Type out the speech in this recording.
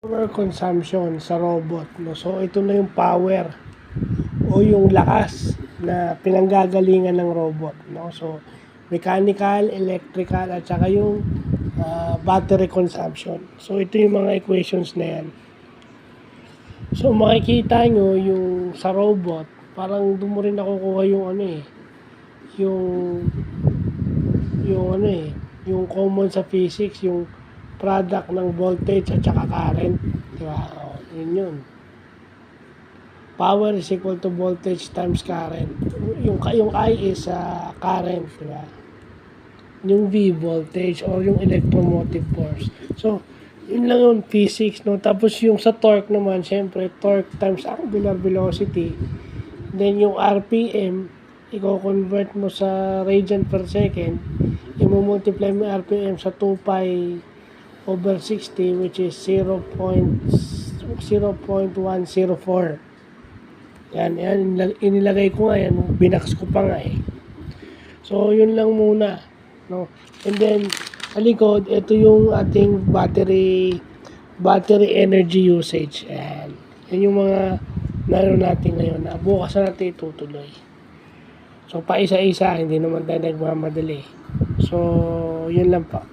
Power consumption sa robot, no? So ito na yung power o yung lakas na pinanggagalingan ng robot, no? So mechanical, electrical at saka yung battery consumption. So ito yung mga equations na yan. So makikita nyo yung sa robot, parang doon mo rin nakukuha yung yung common sa physics, yung product ng voltage at saka current, di ba? Yun. Power is equal to voltage times current. Yung I is current, di ba? Yung V, voltage or yung electromotive force. So, yun lang yung physics, no? Tapos yung sa torque naman, syempre, torque times angular velocity. Then yung RPM, i-convert mo sa radian per second, i-multiply mo RPM sa 2 pi over 60, which is 0.104. Yan, inilagay ko nga yan, binaks ko pa nga eh. So, yun lang muna, no? And then, sa likod, ito yung ating battery energy usage. Yan. Yan yung mga naroon natin ngayon na bukas na natin itutuloy. So, pa isa-isa, hindi naman tayo nagmamadali. So, yun lang pa.